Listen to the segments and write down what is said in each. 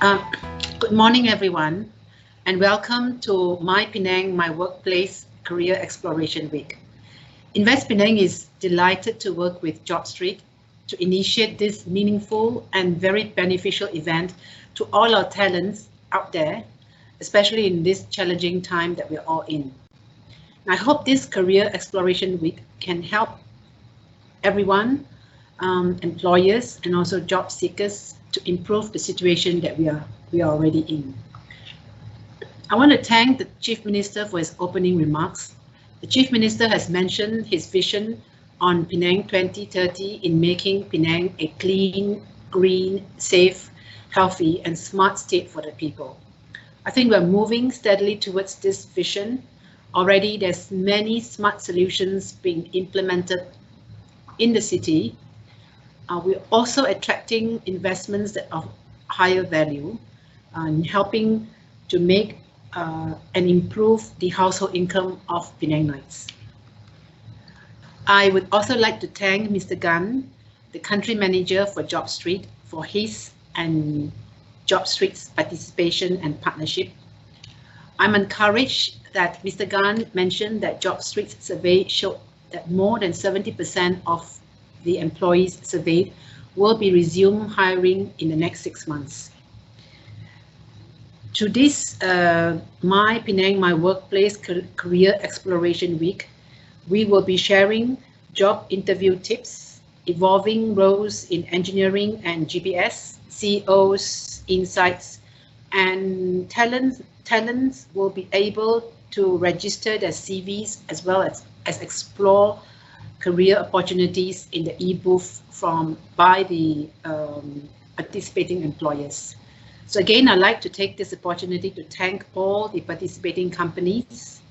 Uh, Good morning, everyone, and welcome to My Penang, My Workplace Career Exploration Week. InvestPenang is delighted to work with JobStreet to initiate this meaningful and very beneficial event to all our talents out there, especially in this challenging time that we're all in. And I hope this Career Exploration Week can help everyone, employers and also job seekers to improve the situation that we are already in. I want to thank the Chief Minister for his opening remarks. The Chief Minister has mentioned his vision on Penang 2030 in making Penang a clean, green, safe, healthy and smart state for the people. I think we're moving steadily towards this vision. Already there's many smart solutions being implemented in the city. We're also attracting investments that are higher value and helping to make and improve the household income of Penangites. I would also like to thank Mr. Gan, the country manager for JobStreet, for his and JobStreet's participation and partnership. I'm encouraged that Mr. Gan mentioned that JobStreet's survey showed that more than 70% of the employees surveyed will be resume hiring in the next 6 months. To this My Penang, My Workplace Career Exploration Week, we will be sharing job interview tips, evolving roles in engineering and GPS, CEOs, insights, and talents will be able to register their CVs as well as explore career opportunities in the e-booth by the participating employers. So again, I'd like to take this opportunity to thank all the participating companies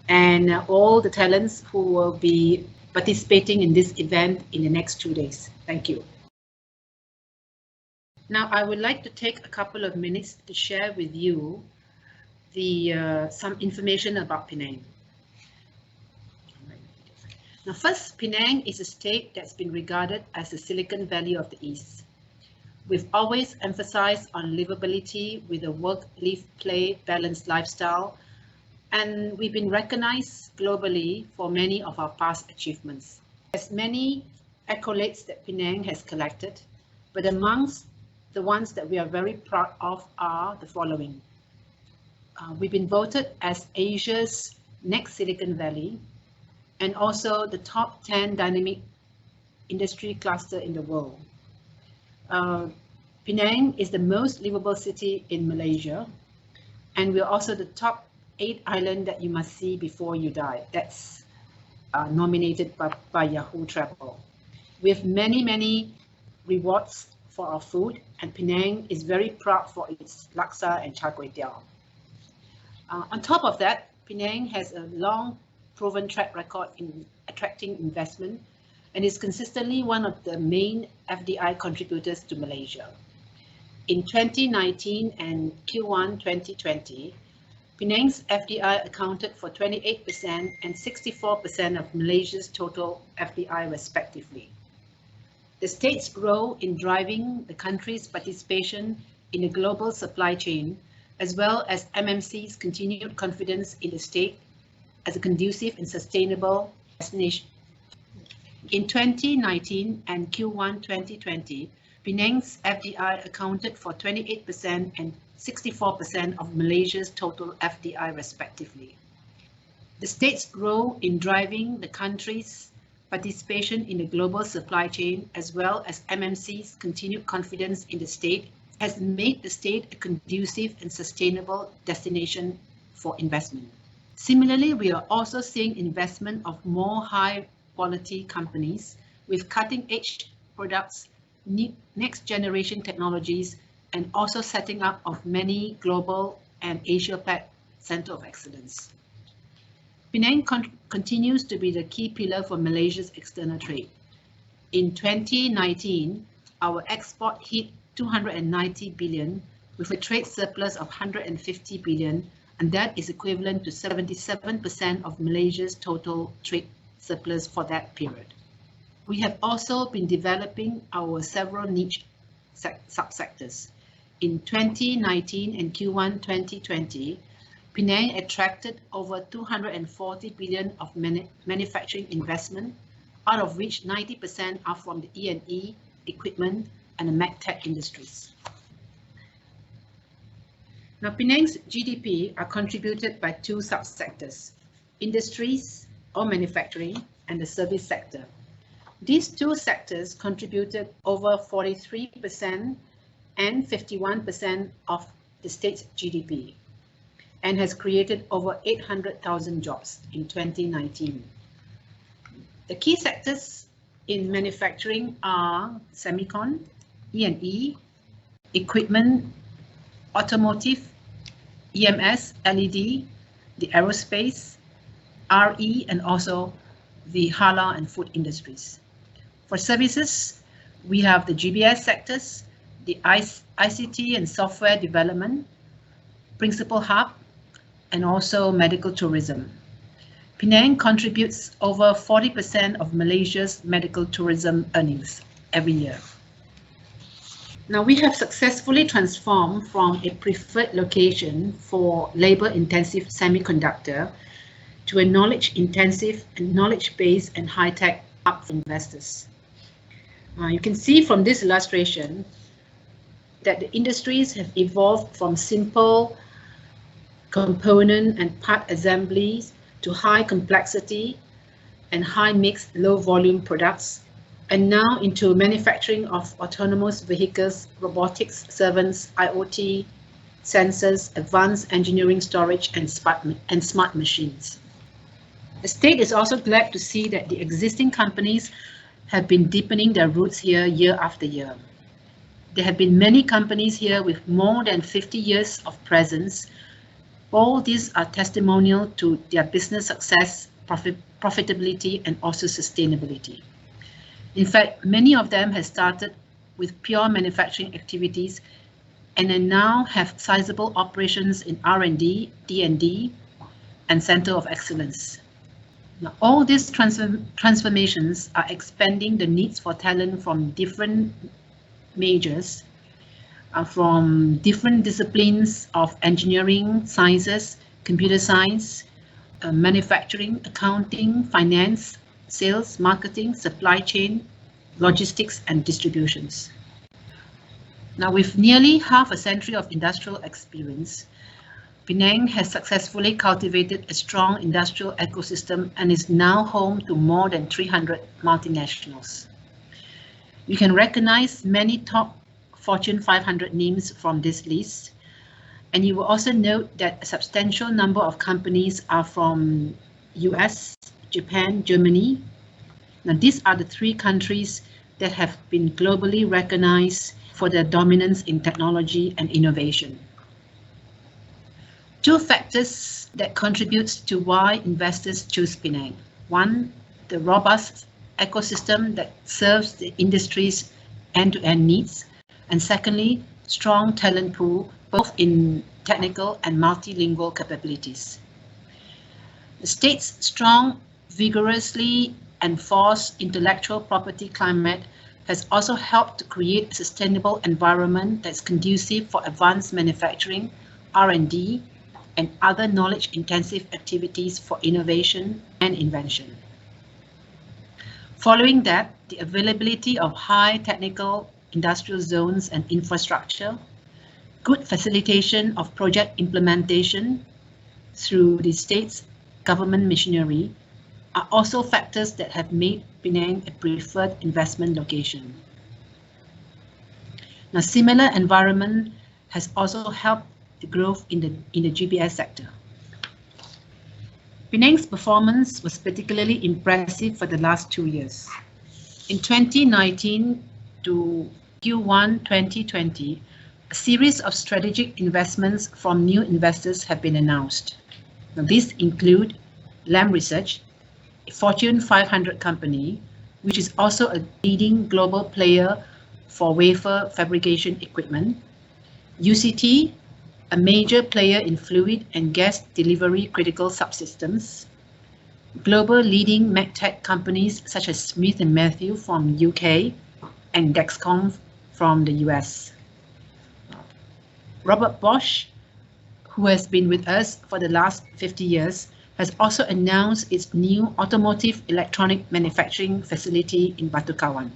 and all the talents who will be participating in this event in the next 2 days. Thank you. Now, I would like to take a couple of minutes to share with you some information about Penang. Now, first, Penang is a state that's been regarded as the Silicon Valley of the East. We've always emphasized on livability with a work-live-play balanced lifestyle, and we've been recognized globally for many of our past achievements. There's many accolades that Penang has collected, but amongst the ones that we are very proud of are the following. We've been voted as Asia's next Silicon Valley, and also the top 10 dynamic industry cluster in the world. Penang is the most livable city in Malaysia, and we're also the top 8 island that you must see before you die. That's nominated by Yahoo Travel. We have many rewards for our food, and Penang is very proud for its laksa and char kway teow. On top of that, Penang has a long proven track record in attracting investment and is consistently one of the main FDI contributors to Malaysia. In 2019 and Q1 2020, Penang's FDI accounted for 28% and 64% of Malaysia's total FDI respectively. The state's role in driving the country's participation in the global supply chain, as well as MMC's continued confidence in the state as a conducive and sustainable destination. In 2019 and Q1 2020, Penang's FDI accounted for 28% and 64% of Malaysia's total FDI respectively. The state's role in driving the country's participation in the global supply chain, as well as MMC's continued confidence in the state, has made the state a conducive and sustainable destination for investment. Similarly, we are also seeing investment of more high-quality companies with cutting-edge products, next-generation technologies, and also setting up of many global and Asia-Pac Center of Excellence. Penang continues to be the key pillar for Malaysia's external trade. In 2019, our export hit 290 billion with a trade surplus of 150 billion, and that is equivalent to 77% of Malaysia's total trade surplus for that period. We have also been developing our several niche subsectors. in 2019 and Q1 2020, Penang attracted over 240 billion of manufacturing investment, out of which 90% are from the E&E, equipment, and the medtech industries. Now, Penang's GDP are contributed by two subsectors: industries or manufacturing and the service sector. These two sectors contributed over 43% and 51% of the state's GDP and has created over 800,000 jobs in 2019. The key sectors in manufacturing are semicon, E&E, equipment, automotive, EMS, LED, the aerospace, RE, and also the halal and food industries. For services, we have the GBS sectors, the ICT and software development, principal hub, and also medical tourism. Penang contributes over 40% of Malaysia's medical tourism earnings every year. Now, we have successfully transformed from a preferred location for labor-intensive semiconductor to a knowledge-intensive and knowledge-based and high-tech hub for investors. You can see from this illustration that the industries have evolved from simple component and part assemblies to high complexity and high mix, low volume products, and now into manufacturing of autonomous vehicles, robotics, servants, IoT, sensors, advanced engineering, storage, and smart machines. The state is also glad to see that the existing companies have been deepening their roots here year after year. There have been many companies here with more than 50 years of presence. All these are testimonial to their business success, profitability, and also sustainability. In fact, many of them have started with pure manufacturing activities and now have sizable operations in R&D, D&D, and Center of Excellence. Now, all these transformations are expanding the needs for talent from different majors, from different disciplines of engineering, sciences, computer science, manufacturing, accounting, finance, sales, marketing, supply chain, logistics, and distributions. Now, with nearly half a century of industrial experience, Penang has successfully cultivated a strong industrial ecosystem and is now home to more than 300 multinationals. You can recognize many top Fortune 500 names from this list, and you will also note that a substantial number of companies are from US, Japan, Germany. Now, these are the three countries that have been globally recognized for their dominance in technology and innovation. Two factors that contributes to why investors choose Penang. One, the robust ecosystem that serves the industry's end-to-end needs. And secondly, strong talent pool, both in technical and multilingual capabilities. The state's strong, vigorously enforced intellectual property climate has also helped to create a sustainable environment that's conducive for advanced manufacturing, R&D, and other knowledge-intensive activities for innovation and invention. Following that, the availability of high technical industrial zones and infrastructure, good facilitation of project implementation through the state's government machinery are also factors that have made Penang a preferred investment location. Now, similar environment has also helped the growth in the GBS sector. Penang's performance was particularly impressive for the last 2 years. In 2019 to Q1 2020, a series of strategic investments from new investors have been announced. Now, these include Lam Research, a Fortune 500 company, which is also a leading global player for wafer fabrication equipment, UCT, a major player in fluid and gas delivery critical subsystems, global leading medtech companies such as Smith & Matthew from UK and Dexcom from the US. Robert Bosch, who has been with us for the last 50 years, has also announced its new automotive electronic manufacturing facility in Batu Kawan.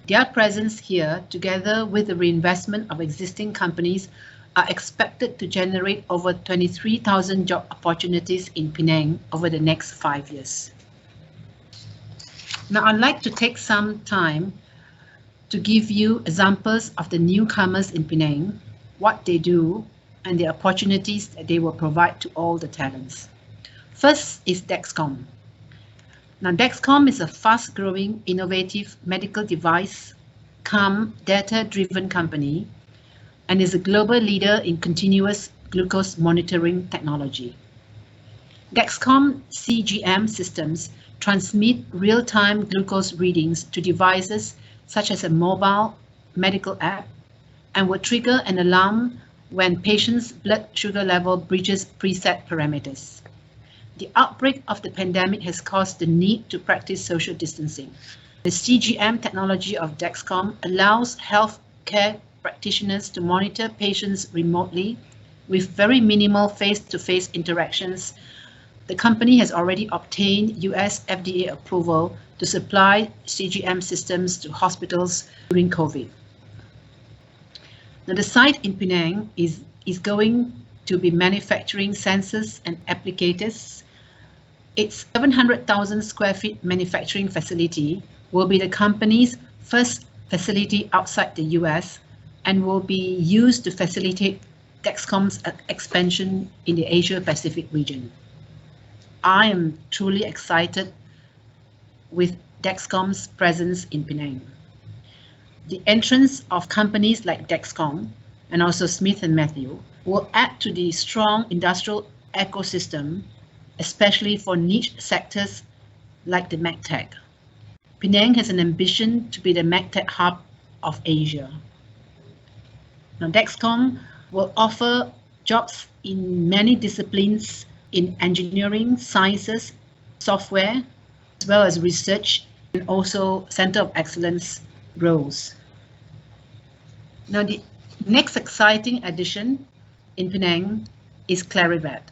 Their presence here, together with the reinvestment of existing companies, are expected to generate over 23,000 job opportunities in Penang over the next 5 years. Now, I'd like to take some time to give you examples of the newcomers in Penang, what they do, and the opportunities that they will provide to all the talents. First is Dexcom. Now, Dexcom is a fast-growing, innovative medical device, data-driven company, and is a global leader in continuous glucose monitoring technology. Dexcom CGM systems transmit real-time glucose readings to devices such as a mobile medical app and will trigger an alarm when patients' blood sugar level breaches preset parameters. The outbreak of the pandemic has caused the need to practice social distancing. The CGM technology of Dexcom allows healthcare practitioners to monitor patients remotely with very minimal face-to-face interactions. The company has already obtained US FDA approval to supply CGM systems to hospitals during COVID. Now, the site in Penang is going to be manufacturing sensors and applicators. Its 700,000 square feet manufacturing facility will be the company's first facility outside the US and will be used to facilitate Dexcom's expansion in the Asia-Pacific region. I am truly excited with Dexcom's presence in Penang. The entrance of companies like Dexcom and also Smith & Nephew will add to the strong industrial ecosystem, especially for niche sectors like the MedTech. Penang has an ambition to be the MedTech hub of Asia. Now, Dexcom will offer jobs in many disciplines in engineering, sciences, software, as well as research and also Center of Excellence roles. Now, the next exciting addition in Penang is Clarivat.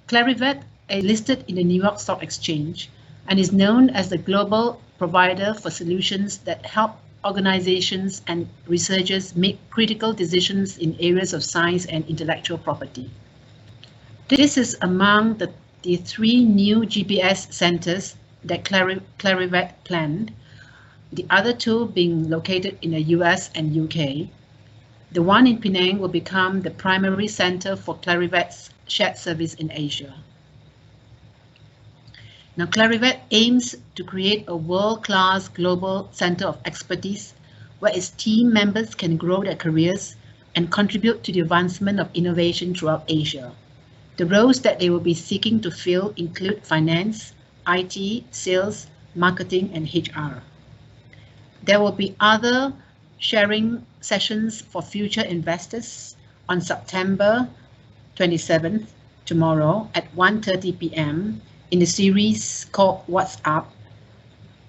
Clarivat is listed in the New York Stock Exchange and is known as the global provider for solutions that help organizations and researchers make critical decisions in areas of science and intellectual property. This is among the 3 new GPS centers that Clarivat planned, the other 2 being located in the US and UK. The one in Penang will become the primary center for Clarivat's shared service in Asia. Now, Clarivat aims to create a world-class global center of expertise where its team members can grow their careers and contribute to the advancement of innovation throughout Asia. The roles that they will be seeking to fill include finance, IT, sales, marketing, and HR. There will be other sharing sessions for future investors on September 27th, tomorrow at 1:30 p.m. in the series called What's Up.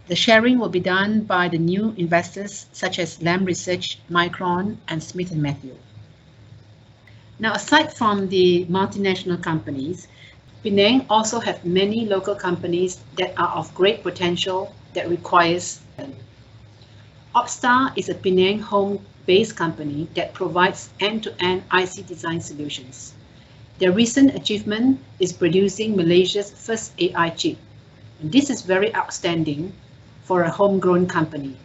The sharing will be done by the new investors such as Lam Research, Micron, and Smith & Nephew. Now, aside from the multinational companies, Penang also have many local companies that are of great potential that requires them. Opstar is a Penang home-based company that provides end-to-end IC design solutions. Their recent achievement is producing Malaysia's first AI chip. And this is very outstanding for a homegrown company,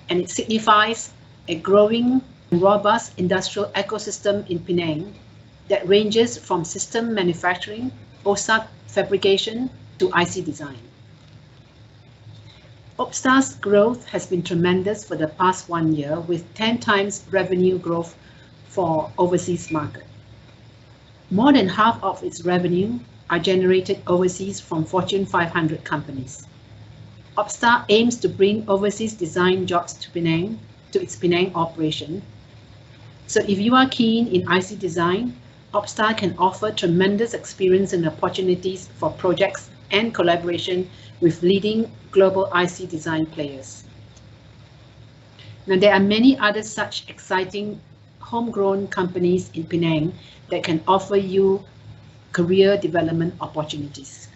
and it signifies a growing and robust industrial ecosystem in Penang that ranges from system manufacturing, OSAT fabrication, to IC design. Opstar's growth has been tremendous for the past 1 year, with 10 times revenue growth for overseas market. More than half of its revenue are generated overseas from Fortune 500 companies. Opstar aims to bring overseas design jobs to Penang, to its Penang operation. So if you are keen in IC design, Opstar can offer tremendous experience and opportunities for projects and collaboration with leading global IC design players. Now, there are many other such exciting homegrown companies in Penang that can offer you career development opportunities.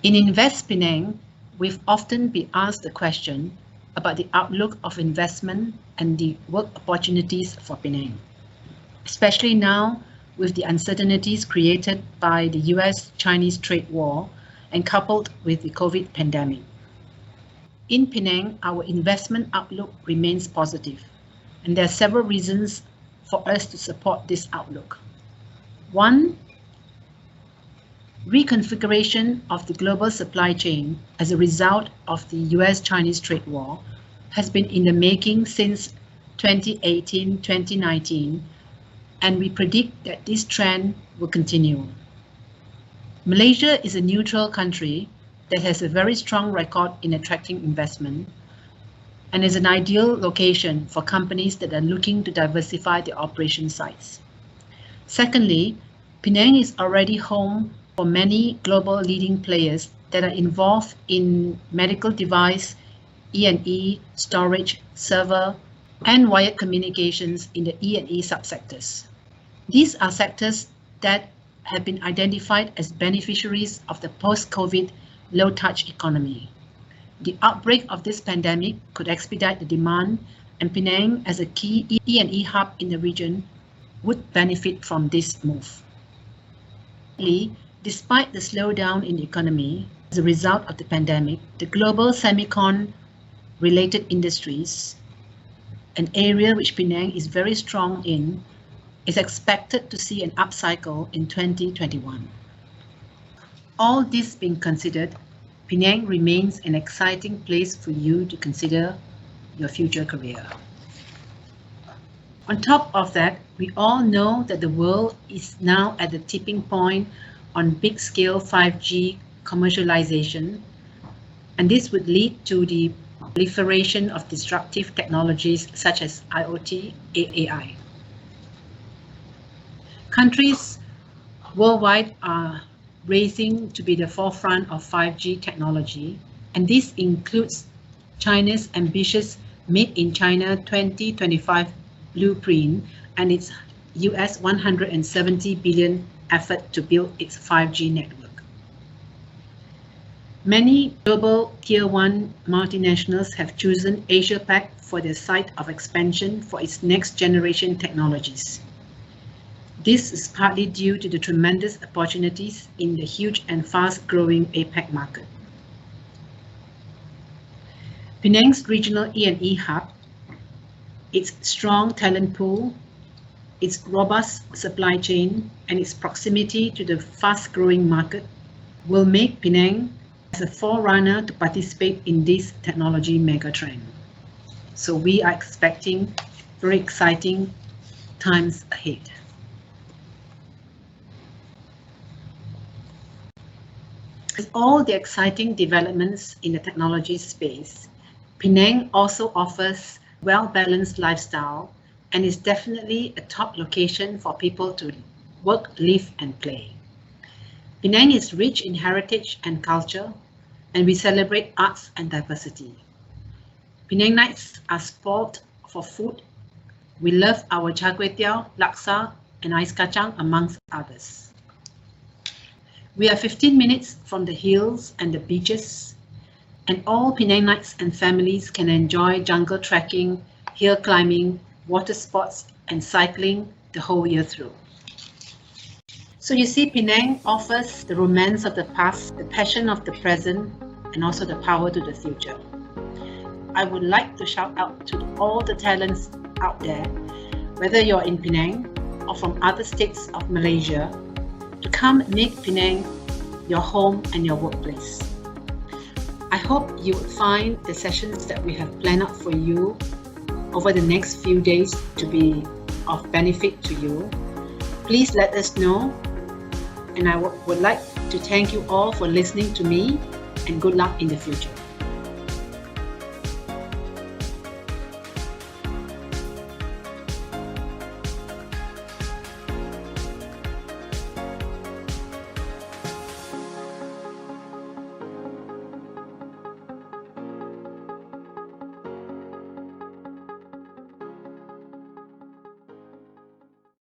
In InvestPenang, we've often been asked the question about the outlook of investment and the work opportunities for Penang, especially now with the uncertainties created by the US-Chinese trade war and coupled with the COVID pandemic. In Penang, our investment outlook remains positive, and there are several reasons for us to support this outlook. One, reconfiguration of the global supply chain as a result of the US-Chinese trade war has been in the making since 2018-2019, and we predict that this trend will continue. Malaysia is a neutral country that has a very strong record in attracting investment and is an ideal location for companies that are looking to diversify their operation sites. Secondly, Penang is already home for many global leading players that are involved in medical device, E&E, storage, server, and wired communications in the E&E subsectors. These are sectors that have been identified as beneficiaries of the post-COVID low-touch economy. The outbreak of this pandemic could expedite the demand, and Penang, as a key E&E hub in the region, would benefit from this move. Despite the slowdown in the economy as a result of the pandemic, the global semicon-related industries, an area which Penang is very strong in, is expected to see an upcycle in 2021. All this being considered, Penang remains an exciting place for you to consider your future career. On top of that, we all know that the world is now at the tipping point on big-scale 5G commercialization, and this would lead to the proliferation of disruptive technologies such as IoT and AI. Countries worldwide are racing to be the forefront of 5G technology, and this includes China's ambitious Made in China 2025 blueprint and its US $170 billion effort to build its 5G network. Many global Tier 1 multinationals have chosen Asia-Pac for their site of expansion for its next generation technologies. This is partly due to the tremendous opportunities in the huge and fast-growing APAC market. Penang's regional E&E hub, its strong talent pool, its robust supply chain, and its proximity to the fast-growing market will make Penang as a forerunner to participate in this technology megatrend. So we are expecting very exciting times ahead. With all the exciting developments in the technology space, Penang also offers well-balanced lifestyle and is definitely a top location for people to work, live, and play. Penang is rich in heritage and culture, and we celebrate arts and diversity. Penang nights are spoiled for food. We love our char kway teow, laksa, and ice kacang, amongst others. We are 15 minutes from the hills and the beaches, and all Penangites and families can enjoy jungle trekking, hill climbing, water sports, and cycling the whole year through. So you see, Penang offers the romance of the past, the passion of the present, and also the power to the future. I would like to shout out to all the talents out there, whether you're in Penang or from other states of Malaysia, to come make Penang your home and your workplace. I hope you will find the sessions that we have planned out for you over the next few days to be of benefit to you. Please let us know, and I would like to thank you all for listening to me, and good luck in the future.